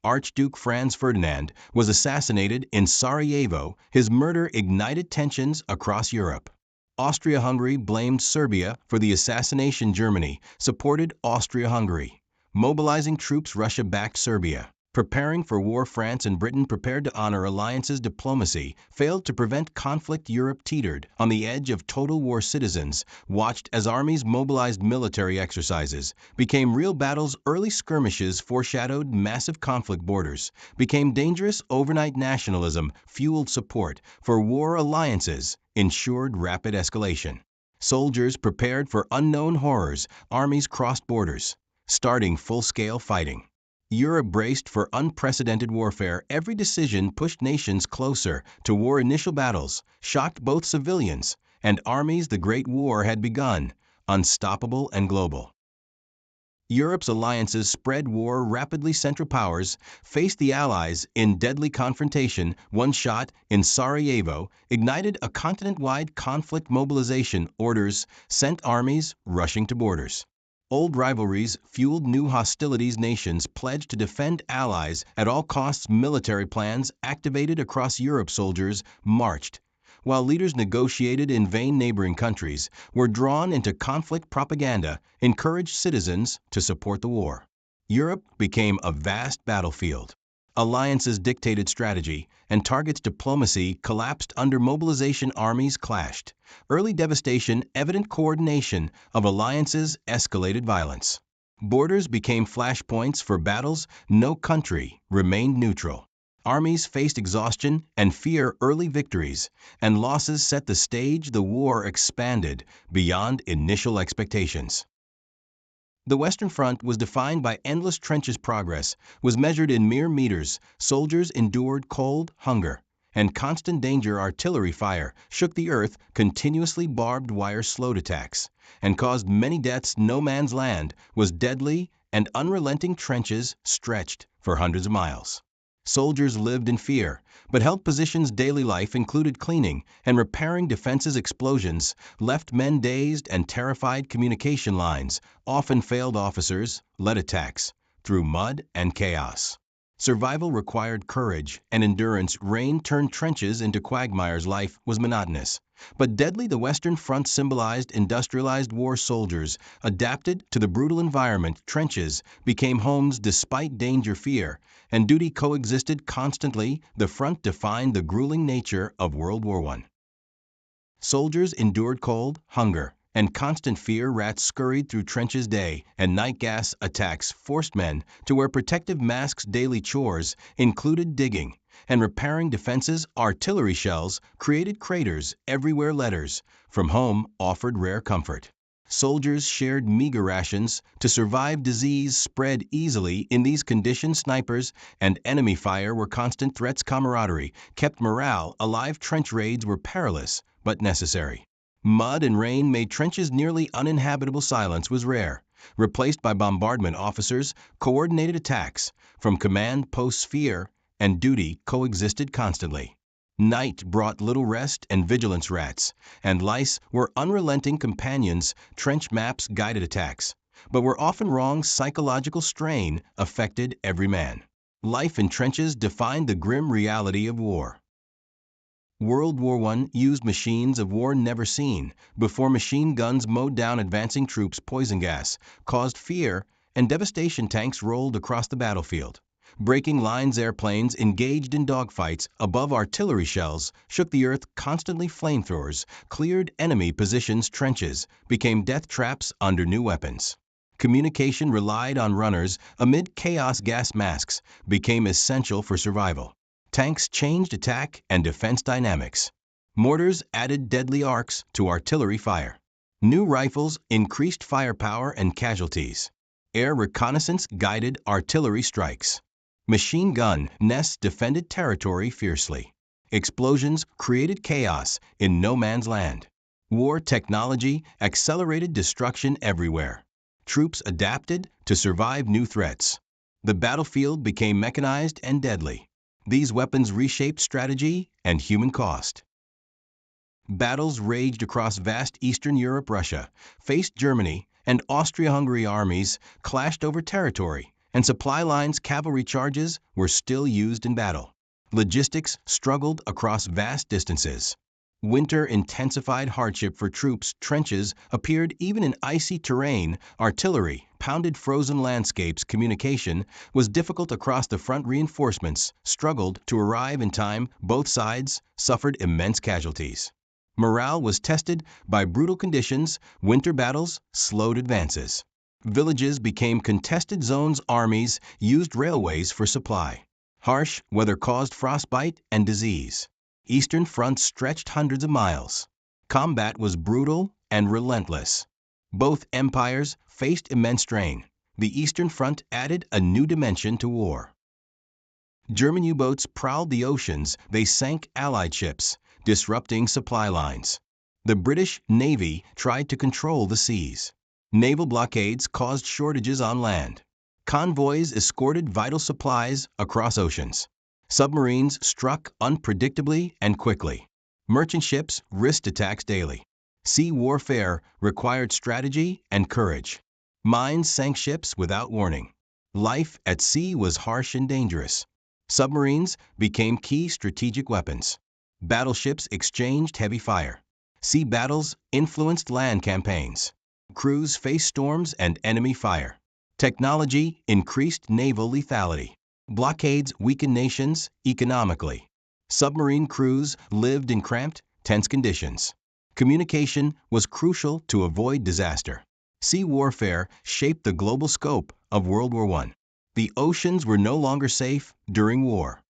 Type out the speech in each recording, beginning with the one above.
Archduke Franz Ferdinand, was assassinated in Sarajevo. His murder ignited tensions across Europe. Austria-Hungary blamed Serbia for the assassination. Germany supported Austria-Hungary. Mobilizing troops, Russia backed Serbia. Preparing for war, France and Britain prepared to honor alliances. Diplomacy failed to prevent conflict. Europe teetered on the edge of total war. Citizens watched as armies mobilized. Military exercises became real battles. Early skirmishes foreshadowed massive conflict. Borders became dangerous. Overnight nationalism fueled support for war. Alliances ensured rapid escalation. Soldiers prepared for unknown horrors. Armies crossed borders, starting full-scale fighting. Europe braced for unprecedented warfare. Every decision pushed nations closer to war. Initial battles shocked both civilians and armies. The Great War had begun, unstoppable and global. Europe's alliances spread war rapidly. Central powers faced the Allies in deadly confrontation. One shot in Sarajevo ignited a continent-wide conflict. Mobilization orders sent armies rushing to borders. Old rivalries fueled new hostilities. Nations pledged to defend allies at all costs. Military plans activated across Europe. Soldiers marched, while leaders negotiated in vain. Neighboring countries were drawn into conflict. Propaganda encouraged citizens to support the war. Europe became a vast battlefield. Alliances dictated strategy, and targets. Diplomacy collapsed under mobilization. Armies clashed. Early devastation, evident. Coordination of alliances escalated violence. Borders became flashpoints for battles. No country remained neutral. Armies faced exhaustion and fear. Early victories and losses set the stage. The war expanded beyond initial expectations. The Western Front was defined by endless trenches. Progress was measured in mere meters. Soldiers endured cold, hunger, and constant danger. Artillery fire shook the earth. Continuously barbed wire slowed attacks and caused many deaths. No man's land was deadly, and unrelenting trenches stretched for hundreds of miles. Soldiers lived in fear, but held positions. Daily life included cleaning and repairing defenses. Explosions left men dazed and terrified. Communication lines often failed. Officers led attacks through mud and chaos. Survival required courage and endurance. Rain turned trenches into quagmires. Life was monotonous but deadly. The Western Front symbolized industrialized war. Soldiers adapted to the brutal environment. Trenches became homes. Despite danger, fear and duty coexisted constantly. The front defined the grueling nature of World War I. Soldiers endured cold, hunger, and constant fear. Rats scurried through trenches. Day and night gas attacks forced men to wear protective masks. Daily chores included digging and repairing defenses. Artillery shells created craters everywhere. Letters from home offered rare comfort. Soldiers shared meager rations to survive. Disease spread easily in these conditions. Snipers and enemy fire were constant threats. Camaraderie kept morale alive. Trench raids were perilous but necessary. Mud and rain made trenches nearly uninhabitable. Silence was rare, replaced by bombardment. Officers coordinated attacks from command posts. Fear and duty coexisted constantly. Night brought little rest and vigilance. Rats and lice were unrelenting companions. Trench maps guided attacks, but were often wrong. Psychological strain affected every man. Life in trenches defined the grim reality of war. World War I used machines of war never seen before. Machine guns mowed down advancing troops. Poison gas caused fear and devastation. Tanks rolled across the battlefield, breaking lines. Airplanes engaged in dogfights above. Artillery shells shook the earth constantly. Flamethrowers cleared enemy positions. Trenches became death traps under new weapons. Communication relied on runners amid chaos. Gas masks became essential for survival. Tanks changed attack and defense dynamics. Mortars added deadly arcs to artillery fire. New rifles increased firepower and casualties. Air reconnaissance guided artillery strikes. Machine gun nests defended territory fiercely. Explosions created chaos in no man's land. War technology accelerated destruction everywhere. Troops adapted to survive new threats. The battlefield became mechanized and deadly. These weapons reshaped strategy and human cost. Battles raged across vast Eastern Europe. Russia faced Germany, and Austria-Hungary armies clashed over territory and supply lines cavalry charges were still used in battle. Logistics struggled across vast distances. Winter intensified hardship for troops. Trenches appeared even in icy terrain. Artillery pounded frozen landscapes. Communication was difficult across the front. Reinforcements struggled to arrive in time. Both sides suffered immense casualties. Morale was tested by brutal conditions. Winter battles slowed advances. Villages became contested zones. Armies used railways for supply. Harsh weather caused frostbite and disease. Eastern fronts stretched hundreds of miles. Combat was brutal and relentless. Both empires faced immense strain. The Eastern Front added a new dimension to war. German U-boats prowled the oceans. They sank Allied ships, disrupting supply lines. The British Navy tried to control the seas. Naval blockades caused shortages on land. Convoys escorted vital supplies across oceans. Submarines struck unpredictably and quickly. Merchant ships risked attacks daily. Sea warfare required strategy and courage. Mines sank ships without warning. Life at sea was harsh and dangerous. Submarines became key strategic weapons. Battleships exchanged heavy fire. Sea battles influenced land campaigns. Crews faced storms and enemy fire. Technology increased naval lethality. Blockades weakened nations economically. Submarine crews lived in cramped, tense conditions. Communication was crucial to avoid disaster. Sea warfare shaped the global scope of World War I. The oceans were no longer safe during war.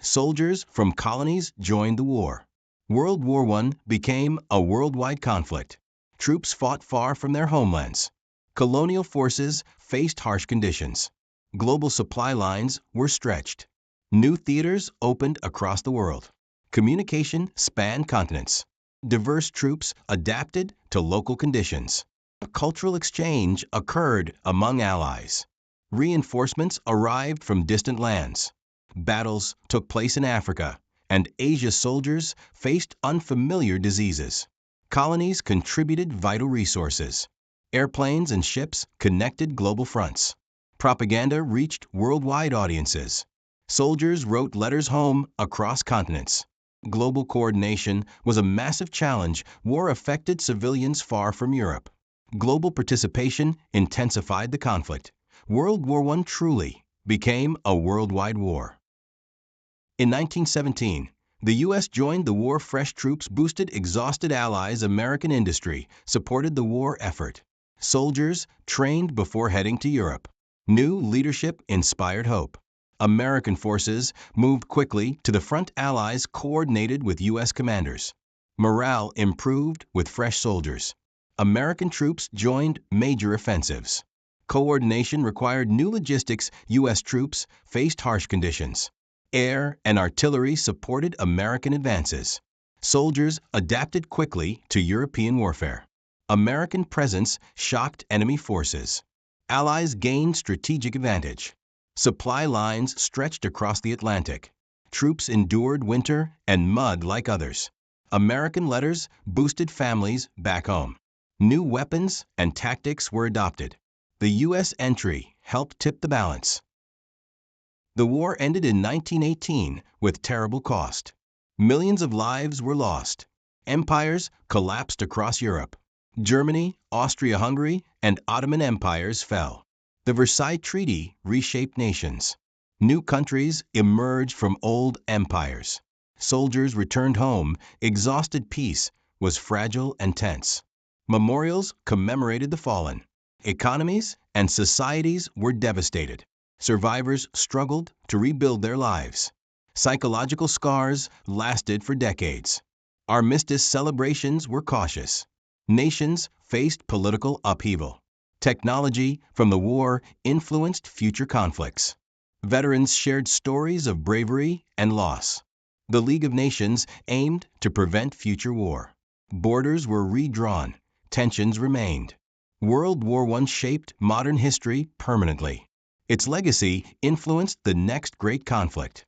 Soldiers from colonies joined the war. World War I became a worldwide conflict. Troops fought far from their homelands. Colonial forces faced harsh conditions. Global supply lines were stretched. New theaters opened across the world. Communication spanned continents. Diverse troops adapted to local conditions. Cultural exchange occurred among allies. Reinforcements arrived from distant lands. Battles took place in Africa, and Asia. Soldiers faced unfamiliar diseases. Colonies contributed vital resources. Airplanes and ships connected global fronts. Propaganda reached worldwide audiences. Soldiers wrote letters home across continents. Global coordination was a massive challenge. War affected civilians far from Europe. Global participation intensified the conflict. World War I truly became a worldwide war. In 1917, the U.S. joined the war. Fresh troops boosted exhausted allies. American industry supported the war effort. Soldiers trained before heading to Europe. New leadership inspired hope. American forces moved quickly to the front. Allies coordinated with U.S. commanders. Morale improved with fresh soldiers. American troops joined major offensives. Coordination required new logistics. U.S. troops faced harsh conditions. Air and artillery supported American advances. Soldiers adapted quickly to European warfare. American presence shocked enemy forces. Allies gained strategic advantage. Supply lines stretched across the Atlantic. Troops endured winter and mud like others. American letters boosted families back home. New weapons and tactics were adopted. The U.S. entry helped tip the balance. The war ended in 1918 with terrible cost. Millions of lives were lost. Empires collapsed across Europe. Germany, Austria-Hungary, and Ottoman empires fell. The Versailles Treaty reshaped nations. New countries emerged from old empires. Soldiers returned home, exhausted. Peace was fragile and tense. Memorials commemorated the fallen. Economies and societies were devastated. Survivors struggled to rebuild their lives. Psychological scars lasted for decades. Armistice celebrations were cautious. Nations faced political upheaval. Technology from the war influenced future conflicts. Veterans shared stories of bravery and loss. The League of Nations aimed to prevent future war. Borders were redrawn. Tensions remained. World War I shaped modern history permanently. Its legacy influenced the next great conflict.